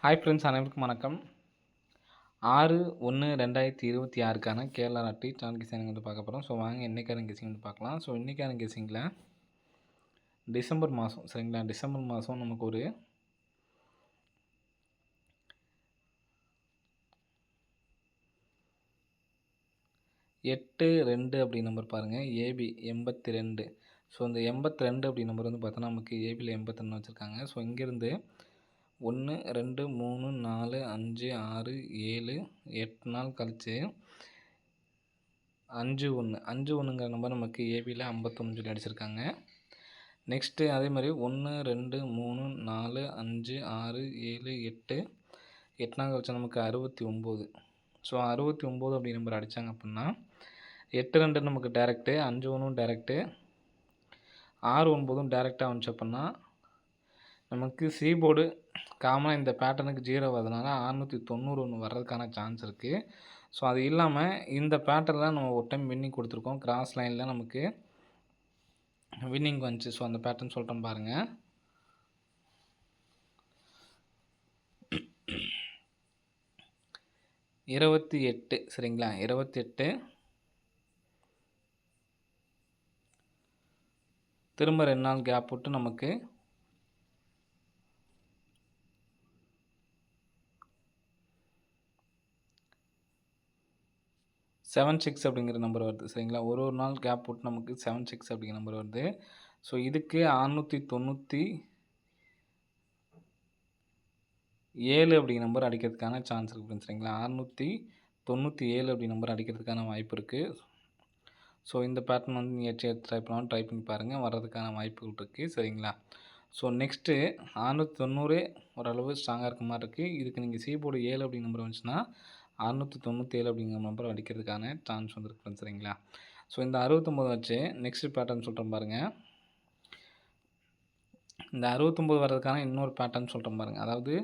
Hi friends, அனைவருக்கும் வணக்கம். 6/1/2026க்கான Kerala lottery channel guessing வந்து பார்க்க போகிறோம். ஸோ வாங்க இன்றைக்கான கெஸிங் வந்து பார்க்கலாம். ஸோ இன்றைக்கான கெஸிங்கில் டிசம்பர் மாதம், சரிங்களா, டிசம்பர் மாதம் நமக்கு ஒரு 82 அப்படி நம்பர் பாருங்கள். ஏபி 82. ஸோ இந்த 82 அப்படி நம்பர் வந்து பார்த்தோன்னா நமக்கு ஏபியில் 82 வச்சுருக்காங்க. ஸோ இங்கேருந்து 1 2 3 4 5 6 7 8 நாள் கழித்து 51ங்கிற நம்பர் நமக்கு ஏபியில் 51 சொல்லி அடிச்சிருக்காங்க. நெக்ஸ்ட்டு அதே மாதிரி 1 2 3 4 5 6 7 8 நாள் கழிச்சா நமக்கு 69. ஸோ 69 அப்படி நம்பர் அடித்தாங்க அப்படின்னா 82 நமக்கு டேரெக்டு, 51 டேரெக்டு, 69 டேரெக்டாக வந்துச்சு அப்படின்னா நமக்கு சி போர்டு காமனாக இந்த பேட்டர்னுக்கு 0 வரதுனால 691 வர்றதுக்கான சான்ஸ் இருக்குது. ஸோ அது இல்லாமல் இந்த பேட்டர்னில் நம்ம ஒரு டைம் வின்னிங் கொடுத்துருக்கோம். கிராஸ் லைனில் நமக்கு வின்னிங் வந்துச்சு. ஸோ அந்த பேட்டர்ன் சொல்கிறேன் பாருங்கள். $28, சரிங்களா, 28 திரும்ப 2 நாள் கேப் விட்டு நமக்கு 76 அப்படிங்கிற நம்பர் வருது, சரிங்களா. ஒரு நாள் கேப் விட்டு நமக்கு 76 அப்படிங்கிற நம்பர் வருது. ஸோ இதுக்கு 697 அப்படிங்கிற நம்பர் அடிக்கிறதுக்கான சான்ஸ் இருக்குது, சரிங்களா. 697 அப்படி நம்பர் அடிக்கிறதுக்கான வாய்ப்பு இருக்குது. ஸோ இந்த பேட்டர்ன் வந்து நீங்கள் ட்ரை பண்ணி பாருங்கள், வர்றதுக்கான வாய்ப்புகள் இருக்குது, சரிங்களா. ஸோ நெக்ஸ்ட்டு 690 ஓரளவு ஸ்ட்ராங்காக இருக்க மாதிரி இருக்குது. இதுக்கு நீங்கள் சி போர்டு 7 அப்படிங்கிற நம்பர் வந்துச்சுன்னா 697 அப்படிங்கிற நம்பர் அடிக்கிறதுக்கான சான்ஸ் வந்துருக்கு, சரிங்களா. ஸோ இந்த 69 வச்சு நெக்ஸ்ட் பேட்டர்ன் சொல்கிறேன் பாருங்கள். இந்த 69 வர்றதுக்கான இன்னொரு பேட்டர்ன் சொல்கிறேன் பாருங்கள். அதாவது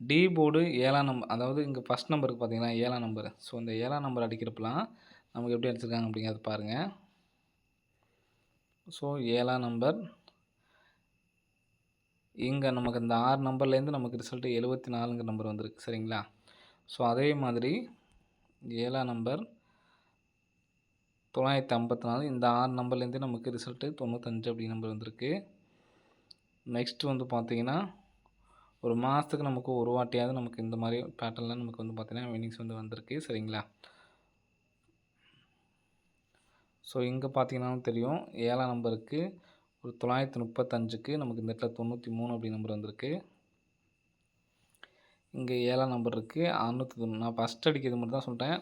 டி போர்டு 7ஆம் நம்பர், அதாவது இங்கே ஃபஸ்ட் நம்பருக்கு பார்த்தீங்கன்னா 7ஆம் நம்பர். ஸோ இந்த 7ஆம் நம்பர் அடிக்கிறப்பலாம் நமக்கு எப்படி அடிச்சிருக்காங்க அப்படிங்கிறது பாருங்கள். ஸோ 7ஆம் நம்பர் இங்கே நமக்கு இந்த 6 நம்பர்லேருந்து நமக்கு ரிசல்ட்டு 74ங்கிற நம்பர் வந்திருக்கு, சரிங்களா. ஸோ அதே மாதிரி 7ஆம் நம்பர் 954, இந்த 6 நம்பர்லேருந்து நமக்கு ரிசல்ட்டு 95 அப்படி நம்பர் வந்திருக்கு. நெக்ஸ்ட்டு வந்து பார்த்திங்கன்னா ஒரு மாதத்துக்கு நமக்கு ஒரு வாட்டியாவது நமக்கு இந்த மாதிரி பேட்டர்னில் நமக்கு வந்து பார்த்திங்கன்னா வின்னிங்ஸ் வந்து வந்திருக்கு, சரிங்களா. ஸோ இங்கே பார்த்தீங்கன்னாலும் தெரியும் 7ஆம் நம்பருக்கு ஒரு 935க்கு நமக்கு இந்த இடத்துல 93 அப்படி நம்பர் வந்திருக்கு. இங்கே 7ஆம் நம்பர் இருக்குது 690. நான் ஃபஸ்ட் அடிக்கிறது மட்டும் தான் சொல்லிட்டேன்.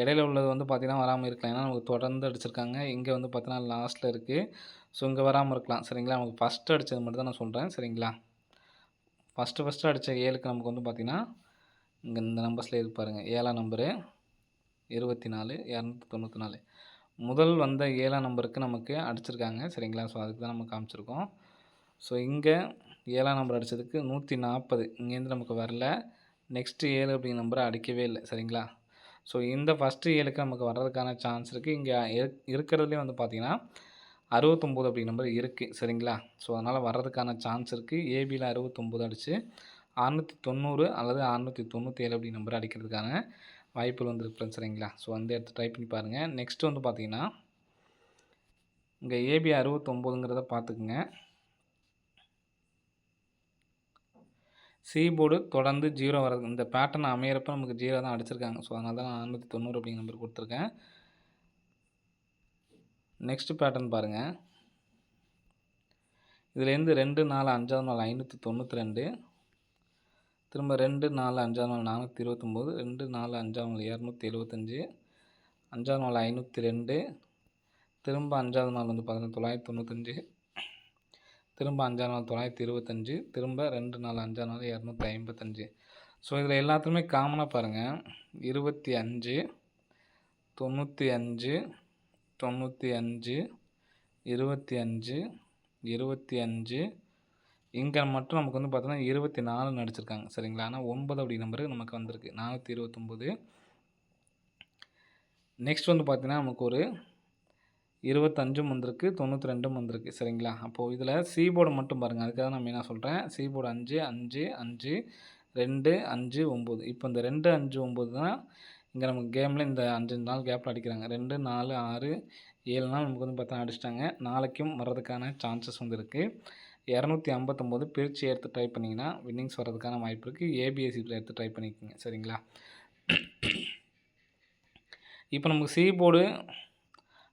இடையில உள்ளது வந்து பார்த்திங்கன்னா வராமல் இருக்கலாம், ஏன்னா நமக்கு தொடர்ந்து அடிச்சிருக்காங்க. இங்கே வந்து பார்த்தீங்கன்னா லாஸ்ட்டில் இருக்குது. ஸோ இங்கே வராமல் இருக்கலாம், சரிங்களா. நமக்கு ஃபஸ்ட்டு அடித்தது மட்டும் தான் நான் சொல்கிறேன், சரிங்களா. ஃபஸ்ட்டு அடித்த 7க்கு நமக்கு வந்து பார்த்திங்கன்னா இங்கே இந்த நம்பர்ஸில் இருக்கு பாருங்கள். 7ஆம் நம்பரு 24 294. முதல் வந்த 7ஆம் நம்பருக்கு நமக்கு அடிச்சிருக்காங்க, சரிங்களா. ஸோ அதுக்கு தான் நம்ம காமிச்சிருக்கோம். ஸோ இங்கே 7ஆம் நம்பர் அடித்ததுக்கு 140 இங்கேருந்து நமக்கு வரல. நெக்ஸ்ட்டு 7 அப்படிங்கிற நம்பரை அடிக்கவே இல்லை, சரிங்களா. ஸோ இந்த ஃபஸ்ட்டு 7க்கு நமக்கு வர்றதுக்கான சான்ஸ் இருக்குது. இங்கே இருக்கிறதுலே வந்து பார்த்திங்கன்னா 69 அப்படிங்கிற நம்பர் இருக்குது, சரிங்களா. ஸோ அதனால் வர்றதுக்கான சான்ஸ் இருக்குது. ஏபியில் 69 அடித்து 690 அல்லது 697 அப்படிங்கிற நம்பர் அடிக்கிறதுக்கான வாய்ப்புகள் வந்துருக்கு, சரிங்களா. ஸோ வந்து எடுத்து ட்ரை பண்ணி பாருங்கள். நெக்ஸ்ட்டு வந்து பார்த்திங்கன்னா இங்கே ஏபி 69ங்கிறத பார்த்துக்குங்க. சி போர்டு தொடர்ந்து 0 வர்றது, இந்த பேட்டர்ன் அமையிறப்ப நமக்கு 0 தான் அடிச்சிருக்காங்க. ஸோ அதனால தான் நான் 690 அப்படிங்கிற நம்பர் கொடுத்துருக்கேன். நெக்ஸ்ட்டு பேட்டர்ன் பாருங்கள். இதுலேருந்து 2 4 5ஆவது நாள் 592, திரும்ப 2 4 5ஆவது நாள் 429, 2 4 5ஆவது நாள் 275, 5ஆவது நாள் 502, திரும்ப 5ஆவது நாள் வந்து பார்த்தீங்கன்னா 995, திரும்ப 5ஆவது நாள் 925, திரும்ப 2 4 5ஆவது நாள் 255. ஸோ இதில் எல்லாத்துலேயுமே காமனாக பாருங்கள் 25 95 95 25 25. இங்கே மட்டும் நமக்கு வந்து பார்த்தோன்னா 24 அடிச்சிருக்காங்க, சரிங்களா. ஆனால் 9 அப்படி நம்பரு நமக்கு வந்திருக்கு 429. நெக்ஸ்ட் வந்து பார்த்திங்கன்னா நமக்கு ஒரு 25 வந்திருக்கு, 92 வந்திருக்கு, சரிங்களா. அப்போது இதில் சி போர்டு மட்டும் பாருங்கள். அதுக்காக நான் மெயினாக சொல்கிறேன். C board 5 5 5 2, 5, 9. இப்போ இந்த 2, 5, 9 தான் இங்கே நமக்கு கேமில் இந்த 5 நாள் கேப்பில் அடிக்கிறாங்க. 2, 4, 6, 7 நாள் நமக்கு வந்து பார்த்தா அடிச்சிட்டாங்க. நாளைக்கும் வர்றதுக்கான சான்சஸ் வந்து இருக்குது. 259 பிரித்து எடுத்து ட்ரை பண்ணிங்கன்னா வின்னிங்ஸ் வர்றதுக்கான வாய்ப்பு இருக்குது. ஏபிஎஸ்சியில் எடுத்து ட்ரை பண்ணிக்கோங்க. சரிங்களா? இப்போ நமக்கு சி போர்டு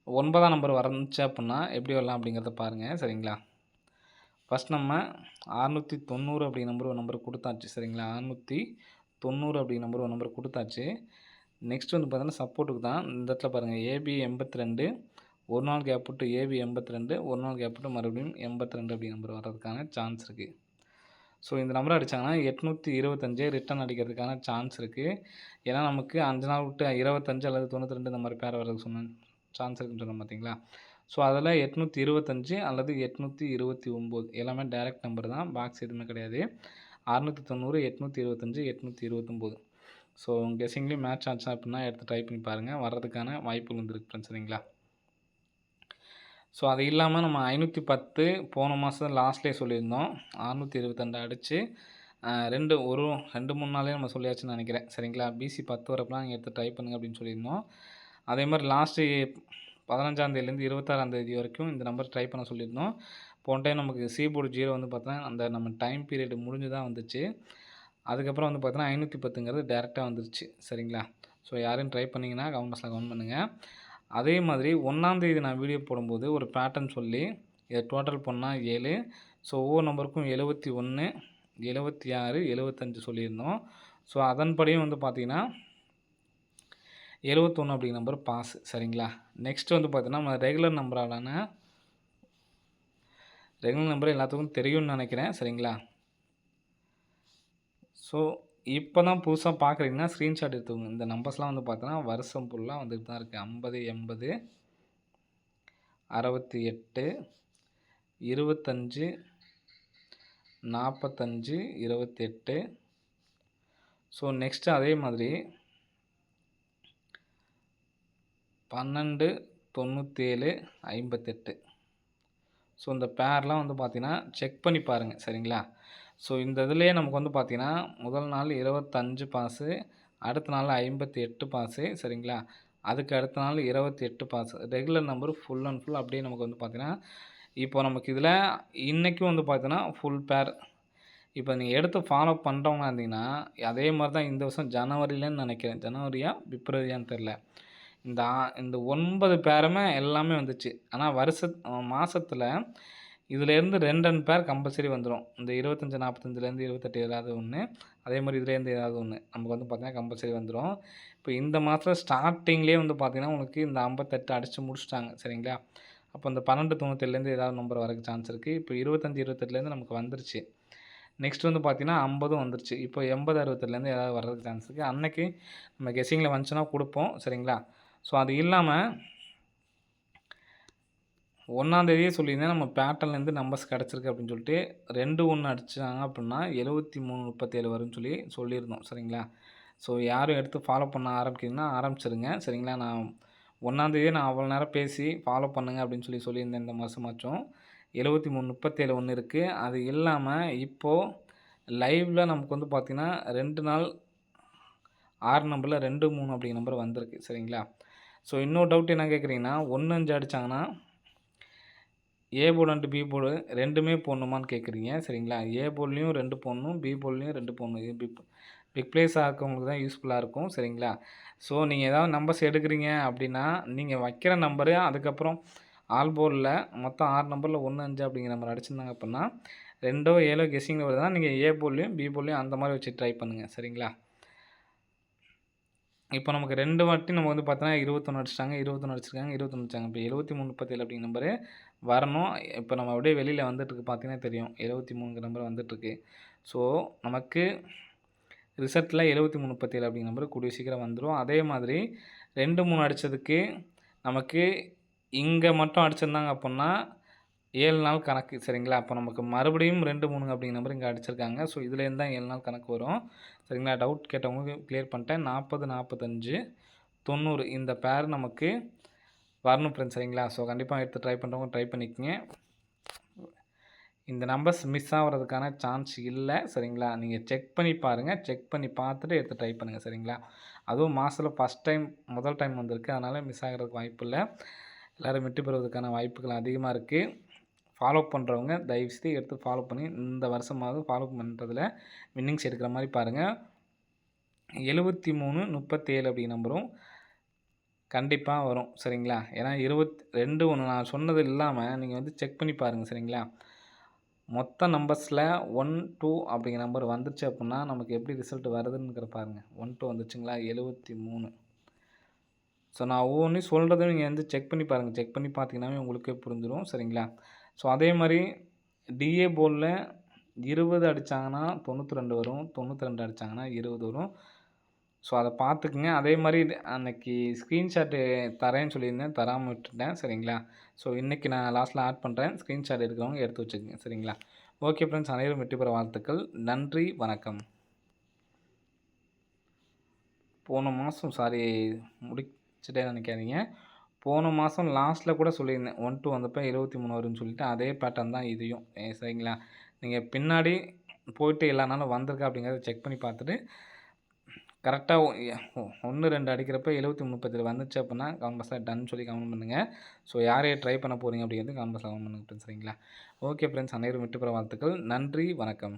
9ஆம் நம்பர் வந்துச்சு அப்படின்னா எப்படி வரலாம் அப்படிங்கிறத பாருங்கள். சரிங்களா? ஃபஸ்ட் நம்ம 690 அப்படிங்கிற நம்பர் கொடுத்தாச்சு. சரிங்களா? 690 அப்படிங்கிற நம்பர் கொடுத்தாச்சு. நெக்ஸ்ட் வந்து பார்த்தீங்கன்னா சப்போர்ட்டுக்கு தான் இந்த இடத்துல பாருங்கள் ஏபி 82, ஒரு நாள் கேப் விட்டு ஏபி 82, ஒரு நாள் கேப் விட்டு மறுபடியும் 82 அப்படிங்கிற நம்பர் வர்றதுக்கான சான்ஸ் இருக்குது. ஸோ இந்த நம்பர் அடித்தாங்கன்னா 825 ரிட்டன் அடிக்கிறதுக்கான சான்ஸ் இருக்குது. ஏன்னா நமக்கு 5 நாள் விட்டு 25 அல்லது 92 இந்த மாதிரி பேர் வர்றதுக்கு சொன்ன சான்ஸ் இருக்குன்னு சொன்னோம் பார்த்தீங்களா? ஸோ அதில் 825 அல்லது 829 எல்லாமே டைரக்ட் நம்பர் தான், பாக்ஸ் எதுவுமே கிடையாது. 690, 825, 829. ஸோ கெஸிங்லேயும் மேட்ச் ஆச்சு அப்படின்னா எடுத்து ட்ரை பண்ணி பாருங்கள். வர்றதுக்கான வாய்ப்புகள் வந்துருக்கு ஃப்ரெண்ட்ஸ். சரிங்களா? ஸோ அது இல்லாமல் நம்ம 510 போன மாதம் லாஸ்ட்லேயே சொல்லியிருந்தோம். 622 அடித்து 2 3 நாளே நம்ம சொல்லியாச்சுன்னு நினைக்கிறேன். சரிங்களா? பிசி 10 வரப்பெல்லாம் நீங்கள் எடுத்து ட்ரை பண்ணுங்கள் அப்படின்னு சொல்லியிருந்தோம். அதே மாதிரி லாஸ்ட்டு 15ஆந்தேதியிலேருந்து 26ஆந்தேதி வரைக்கும் இந்த நம்பர் ட்ரை பண்ண சொல்லியிருந்தோம். போன டைம் நமக்கு சி போர்டு 0 வந்து பார்த்தோன்னா அந்த நம்ம டைம் பீரியட் முடிஞ்சு தான் வந்துச்சு. அதுக்கப்புறம் வந்து பார்த்தோன்னா 510ங்கிறது டேரெக்டாக வந்துருச்சு. சரிங்களா? ஸோ யாரையும் ட்ரை பண்ணிங்கன்னா கமெண்ட் பாக்ஸில் கமெண்ட் பண்ணுங்கள். அதே மாதிரி 1ஆந்தேதி நான் வீடியோ போடும்போது ஒரு பேட்டர்ன் சொல்லி இதை டோட்டல் பண்ணால் 7. ஸோ ஒவ்வொரு நம்பருக்கும் 71, 76, 75 சொல்லியிருந்தோம். ஸோ அதன்படியும் வந்து பார்த்திங்கன்னா 71 அப்படிங்கிற நம்பர் பாஸ். சரிங்களா? நெக்ஸ்ட் வந்து பார்த்தீங்கன்னா நம்ம ரெகுலர் நம்பர் எல்லாத்துக்கும் தெரியும்னு நினைக்கிறேன். சரிங்களா? ஸோ இப்போ தான் புதுசாக பார்க்குறீங்கன்னா ஸ்க்ரீன்ஷாட் எடுத்துக்கோங்க. இந்த நம்பர்ஸ்லாம் வந்து பார்த்தோன்னா வருஷம் ஃபுல்லாக வந்துட்டு தான் இருக்குது. 50, 80, 68, 25, 45, 28. ஸோ நெக்ஸ்ட்டு அதே மாதிரி 12, 97, 58. ஸோ இந்த பேர்லாம் வந்து பார்த்தீங்கன்னா செக் பண்ணி பாருங்கள். சரிங்களா? ஸோ இந்த இதுலேயே நமக்கு வந்து பார்த்தீங்கன்னா முதல் நாள் 25 பாஸு, அடுத்த நாள் 58 பாஸு. சரிங்களா? அதுக்கு அடுத்த நாள் 28 boss. Regular number full and full அப்படியே நமக்கு வந்து பார்த்தீங்கன்னா இப்போ நமக்கு இதில் இன்றைக்கும் வந்து பார்த்தீங்கன்னா ஃபுல் பேர். இப்போ நீங்கள் எடுத்து ஃபாலோ பண்ணுறவங்க இருந்தீங்கன்னா அதே மாதிரி தான் இந்த வருஷம் ஜனவரியிலன்னு நினைக்கிறேன். ஜனவரியா பிப்ரவரியான்னு தெரில. இந்த 9 பேருமே எல்லாமே வந்துச்சு. ஆனால் மாதத்தில் இதிலேருந்து 2 பேர் கம்பல்சரி வந்துடும். இந்த 25, 45லேருந்து 28 ஏதாவது ஒன்று, அதே மாதிரி இதுலேருந்து ஏதாவது ஒன்று நமக்கு வந்து பார்த்திங்கன்னா கம்பல்சரி வந்துடும். இப்போ இந்த மாதத்தில் ஸ்டார்டிங்லேயே வந்து பார்த்திங்கன்னா உங்களுக்கு இந்த 58 அடித்து முடிச்சிட்டாங்க. சரிங்களா? அப்போ இந்த 1297லேருந்து ஏதாவது நம்பர் வரக்கு சான்ஸ் இருக்குது. இப்போ 25, 28லேருந்து நமக்கு வந்துருச்சு. நெக்ஸ்ட் வந்து பார்த்திங்கன்னா 50 வந்துருச்சு. இப்போ 80, 60லேருந்து ஏதாவது வர்றதுக்கு சான்ஸ் இருக்குது. அன்னைக்கு நம்ம கெஸ்ஸிங்கில் வந்துச்சுன்னா கொடுப்போம். சரிங்களா? ஸோ அது இல்லாமல் 1ஆந்தேதியே சொல்லியிருந்தேன் நம்ம பேட்டர்ன்லேருந்து நம்பர்ஸ் கிடச்சிருக்கு அப்படின்னு சொல்லிட்டு 2, 1 அடித்தாங்க அப்படின்னா 73, 37 வரும்னு சொல்லியிருந்தோம். சரிங்களா? ஸோ யாரும் எடுத்து ஃபாலோ பண்ண ஆரம்பிக்கிறீங்கன்னா ஆரம்பிச்சிருங்க. சரிங்களா? நான் 1ஆந்தேதியே நான் அவ்வளோ நேரம் பேசி ஃபாலோ பண்ணுங்க அப்படின்னு சொல்லியிருந்தேன். இந்த மாதமாச்சும் 73, 37 ஒன்று இருக்குது. அது இல்லாமல் இப்போது லைவில் நமக்கு வந்து பார்த்திங்கன்னா 2 நாள் 6 நம்பரில் 2, 3 அப்படிங்கிற நம்பர் வந்திருக்கு. சரிங்களா? ஸோ இன்னொரு டவுட் என்ன கேட்குறீங்கன்னா 1, 5 அடித்தாங்கன்னா A board and B board ரெண்டுமே போடணுமான்னு கேட்குறீங்க. சரிங்களா? ஏ போர்ட்லேயும் 2 போடணும், பி போர்ட்லேயும் 2 போடணும். இது பிக் பிளேஸ் ஆக்கவங்களுக்கு தான் யூஸ்ஃபுல்லாக இருக்கும். சரிங்களா? ஸோ நீங்கள் ஏதாவது நம்பர்ஸ் எடுக்கிறீங்க அப்படின்னா நீங்கள் வைக்கிற நம்பரு அதுக்கப்புறம் ஆல் போர்டில் மொத்தம் 6 நம்பரில் 1, 5 அப்படிங்கிற நம்பர் அடிச்சிருந்தாங்க அப்படின்னா 2, 7 கெஸ்ஸிங்கில் வருதுன்னா நீங்கள் ஏ போர்ட்லேயும் பி போர்ட்லேயும் அந்த மாதிரி வச்சு ட்ரை பண்ணுங்கள். சரிங்களா? இப்போ நமக்கு 2 வாட்டி நம்ம வந்து பார்த்தோன்னா 21 அடிச்சிட்டாங்க, 21 அடிச்சிருக்காங்க, 21 அடிச்சாங்க. இப்போ 73, 37 அப்படிங்கிற நம்பரு வரணும். இப்போ நம்ம அப்படியே வெளியில் வந்துட்டுருக்கு பார்த்தீங்கன்னா தெரியும். 73ங்கிற நம்பர் வந்துட்டுருக்கு. ஸோ நமக்கு ரிசல்ட்டில் 73, 37 அப்படிங்கிற நம்பர் கூடிய சீக்கிரம் வந்துடும். அதே மாதிரி 2, 3 அடித்ததுக்கு நமக்கு இங்கே மட்டும் அடிச்சிருந்தாங்க அப்புடின்னா 7 நாள் கணக்கு. சரிங்களா? அப்போ நமக்கு மறுபடியும் 2, 3 அப்படிங்கிற நம்பர் இங்கே அடிச்சிருக்காங்க. ஸோ இதுலேருந்து தான் 7 நாள் கணக்கு வரும். சரிங்களா? டவுட் கேட்டவங்களுக்கு கிளியர் பண்ணிட்டேன். 40, 45, 90 இந்த பேர் நமக்கு வரணும் ஃப்ரெண்ட்ஸ். சரிங்களா? ஸோ கண்டிப்பாக எடுத்து ட்ரை பண்ணுறவங்க ட்ரை பண்ணிக்கோங்க. இந்த நம்பர்ஸ் மிஸ் ஆகுறதுக்கான சான்ஸ் இல்ல. சரிங்களா? நீங்க செக் பண்ணி பாருங்க. செக் பண்ணி பார்த்துட்டு எடுத்து ட்ரை பண்ணுங்க. சரிங்களா? அதுவும் மாசத்துல ஃபர்ஸ்ட் டைம் முதல் டைம் வந்திருக்கு. அதனால மிஸ் ஆகுறதுக்கு வாய்ப்பு இல்ல. எல்லாரும் வெற்றி பெறுவதற்கான வாய்ப்புகள் அதிகமா இருக்கு. ஃபாலோ பண்றவங்க தயவுசெய்து எடுத்து ஃபாலோ பண்ணி இந்த வருஷமாவது ஃபாலோ பண்றதுல வின்னிங்ஸ் எடுக்கிற மாரி பாருங்க. 73, 37 அப்படிங்கிற நம்பரும் கண்டிப்பா வரும். சரிங்களா? ஏன்னா 22 ஒண்ணு நான் சொன்னது இல்லாம நீங்க வந்து செக் பண்ணி பாருங்க. சரிங்களா? மொத்த நம்பர்ஸ்ல 1, 2 அப்படிங்கிற நம்பர் வந்துருச்சு அப்புட்ன்னா, நமக்கு எப்படி ரிசல்ட் வருதுங்கிறத பாருங்க. 1, 2 வந்துச்சுங்களா? 73. ஸோ நான் ஒவ்வொன்னையும் சொல்றத நீங்க வந்து செக் பண்ணி பாருங்க. செக் பண்ணி பார்த்தீங்கன்னாவே உங்களுக்கே புரிஞ்சிரும். சரிங்களா? ஸோ அதே மாரி டிஏ போர்ட்ல 20 அடிச்சாங்கன்னா 92 வரும். 92 அடிச்சாங்கன்னா 20 வரும். ஸோ அத பார்த்துக்குங்க. அதே மாரி அன்னைக்கு ஸ்க்ரீன்ஷாட்டு தரேன்னு சொல்லியிருந்தேன். தராம விட்டுட்டேன். சரிங்களா? ஸோ இன்னைக்கு நான் லாஸ்ட்ல ஆட் பண்றேன். ஸ்க்ரீன்ஷாட் எடுக்கிறவங்க எடுத்து வச்சுக்கங்க. சரிங்களா? ஓகே ஃப்ரெண்ட்ஸ், அனைவரும் வெற்றி பெற வாழ்த்துக்கள். நன்றி, வணக்கம். போன மாசம் சாரி முடிச்சுட்டேன்னு நெனைக்காதீங்க. போன மாசம் லாஸ்ட்ல கூட சொல்லியிருந்தேன். 1, 2 வந்தப்ப 23 வரும்ன்னு சொல்லிட்டு, அதே பேட்டர்ன் தான் இதையும். சரிங்களா? நீங்க பின்னாடி போயிட்டு எல்லா நாளும் வந்திருக்கா அப்படிங்கிறத செக் பண்ணி பார்த்துட்டு, கரெக்ட்டா 1, 2 அடிக்கிறப்ப 73, 37 வந்துச்சு அப்புட்ன்னா, கமெண்ட் பாக்ஸ்ல டன்னு சொல்லி கமெண்ட் பண்ணுங்க. ஸோ யார் யார் ட்ரை பண்ண போறீங்க அப்படிங்கிறது கமெண்ட் பாக்ஸ்ல கமெண்ட் பண்ணுங்க ஃப்ரெண்ட்ஸ். சரிங்களா? ஓகே ஃப்ரெண்ட்ஸ், அனைவரும் வெற்றி பெற வாழ்த்துக்கள். நன்றி, வணக்கம்.